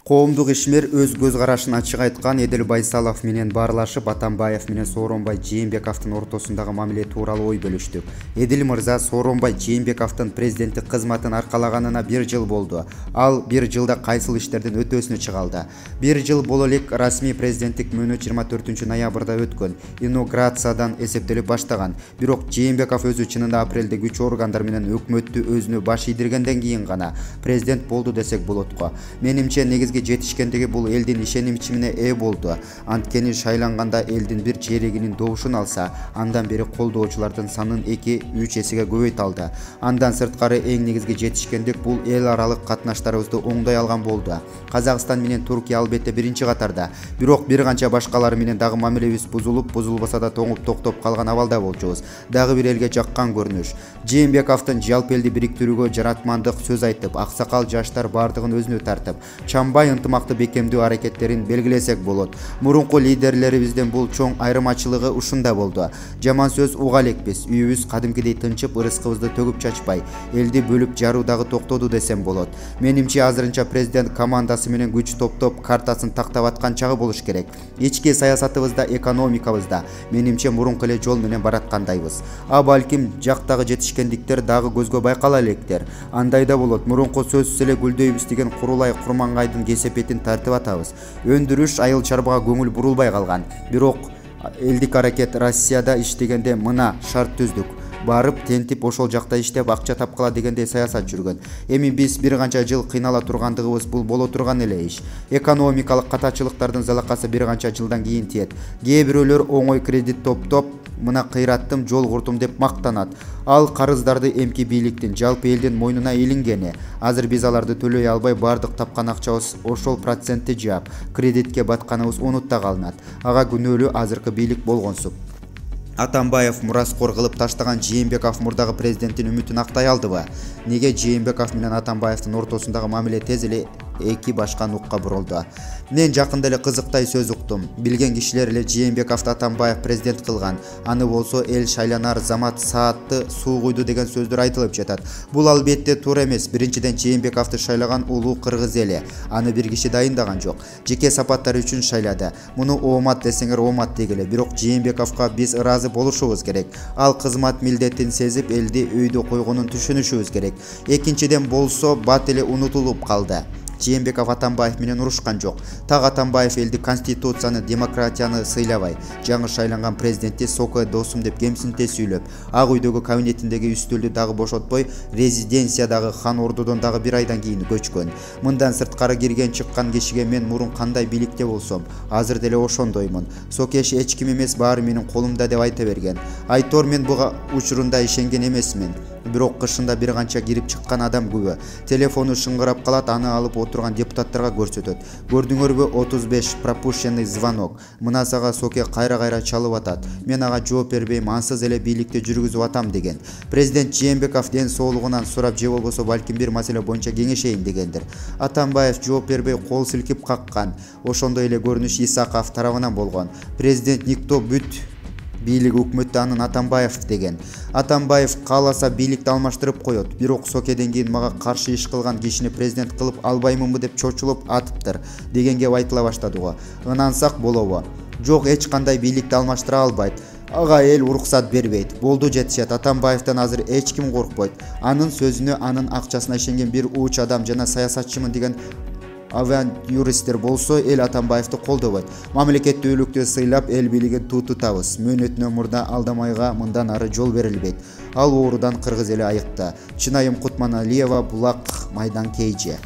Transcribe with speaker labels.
Speaker 1: Коомдук ишмер өз көз карашын ачык айткан. Эдил Байсалов менен баарлашып, Атамбаев менен Сооронбай Жээнбековдун ортосундагы мамиле тууралуу ой бөлүштүк. Эдил мырза Сооронбай Жээнбековдун президенттик кызматын аркалаганына 1 жыл болду. Ал 1 жылда кайсыл иштердин өтөөсүнө чыгалды. 1 жыл боло элек расмий президенттик мөөнөт 24 ноябрда өткөн. Инаугурациядан эсептелип баштаган. Бирок Жээнбеков өзү чынында апрелде күч органдар менен өкмөттү өзүнө баш ийдиргенден кийин гана президент болду десек болот го. Менимче жетишкендиги бул элдин ишенимчине ээ болду. Анткени шайланганда элдин бир черегинин добушун алса, андан бери колдоочулардын санын 2-3 эсеге көбөйт алды. Андан сырткары эң негизги жетишкендик бул эл аралык катнаштарыбызды оңдой алган болду. Казакстан менен Туркия албетте биринчи катарда, бирок бир канча башкалары менен дагы мамилебиз бузулбаса да тоңуп токтоп калган абалда болчубуз. Дагы бир элге жаккан көрүнүш. Жээнбековдун жалпы элди бириктирүүгө жаратмандык сөз айтып, аксакал жаштар бардыгын өзүнө тартып, чамбай ынтымакты бекемдөө аракеттерин белгилесек болот. Мурунку лидерлерибиздин бул чоң айырмачылыгы ушунда болду. Жаман сөз уга элекпиз. Үйүбүз кадимкидей тынчып, ырыскыбызды төгүп чачпай, элди бөлүп жаруу дагы токтоду десем болот. Менимче азырынча президент командасы менен күч топтоп картасын тактап аткан чагы болуш керек. Ички саясатыбызда, экономикабызда менимче мурунку эле жол менен бараткандайбыз. Балким жактагы жетишкендиктер дагы көзгө байкала электер. Андай да болот. Мурунку сөзсүз эле гүлдөйбүз деген Курулай Курмангайдын кесепетин тартып атабыз. Өндүрүш айыл чарбага көңүл бурулбай калган. Бирок элдик аракет Россияда иштегенде мына шарт түздүк. Барып тентип ошол жакта иштеп акча тапкыла дегендей саясат жүргөн. Эми биз бир канча жыл кыйнала тургандыгыбыз бул боло турган эле иш. Экономикалык катачылыктардын залакасы бир канча жылдан кийин тиет. Кээ бирөөлөр оңой кредит топтоп, мына кыйраттым, жол курдум деп мактанат. Ал карыздарды эмки бийликтин, жалпы элдин мойнуна илингени. Азыр биз аларды төлөй албай, бардык тапкан акчабыз ошол процентти жаап, кредитке батканыбыз унутта калынат. Ага күнөөлүү азыркы бийлик болгонсуп. Атамбаев мураскор кылып таштаган Жээнбеков мурдагы президенттин үмүтүн актай алдыбы? Неге Жээнбеков менен Атамбаевдин ортосундагы мамиле тез эле эки башка нукка бурулду? Мен жакында эле кызыктай сөз уктум. Билген кишилер эле Жээнбековду Атамбаев президент кылган. Аны болсо эл шайланар замат саатты суу куйду деген сөздөр айтылып жатат. Бул албетте туура эмес. Биринчиден Жээнбековду шайлаган улуу кыргыз эли. Аны бир киши дайындаган жок. Жеке сапаттары үчүн шайлады. Муну оомат десеңер оомат дегиле. Бирок Жээнбековго биз ыраазы болушубуз керек. Ал кызмат милдетин сезип, элди өйдө койгонун түшүнүшүбүз керек. Экинчиден болсо бат эле унутулуп калды. Жээнбеков Атамбаев менен урушкан жок. Так Атамбаев элди конституцияны, демократияны сыйлабай, жаңы шайланган президентти соко досум деп кемсинте сүйлөп, Ак үйдөгү кабинетиндеги үстөлдү дагы бошотпой, резиденциядагы хан ордодон дагы бир айдан кийин көчкөн. Мындан сырткары кирген чыккан кишиге мен мурун кандай бийликте болсом, азыр деле ошондоймун. Сокеш эч ким эмес, баары менин колумда деп айта берген. Айтор мен буга учурунда ишенген эмесмин. Бирок кышында бир канча кирип чыккан адам күбө. Телефону шыңгырап калат, аны алып отурган депутаттарга көрсөтөт. Көрдүңөрбү 35 пропущенный звонок. Мына сага соке кайра чалып атат. Мен ага жооп бербейм, ансыз эле бийликти жүргүзүп атам деген. Президент Жээнбеков ден соолугунан сурап, же болбосо балким бир маселе боюнча кеңешейин дегендир. Атамбаев жооп бербей кол силкип каккан. Ошондой эле көрүнүш Исаков тарабынан болгон. Президент никто бүт бийлик өкмөттө анын Атамбаев деген. Атамбаев кааласа бийликти алмаштырып коет. Бирок сокеден кийин мага каршы иш кылган кишини президент кылып албаймынбы деп чочулуп атыптыр дегенге айтыла баштады го. Ынансак болобу? Жок, эч кандай бийликти алмаштыра албайт. Ага эл уруксат бербейт. Болду жетишет. Атамбаевден азыр эч ким коркпойт. Анын сөзүнө, анын акчасына ишенген бир уч адам жана саясатчымын деген авантюристер болсо эл Атамбаевди колдобойт. Мамлекеттүүлүктү сыйлап, эл бийлигин тутабыз. Мөөнөтүнө мурда алдамайга мындан ары жол берилбейт. Ал оорудан кыргыз эли айыкты. Чынайым Кутманалиева, Булак, Майдан Кейже.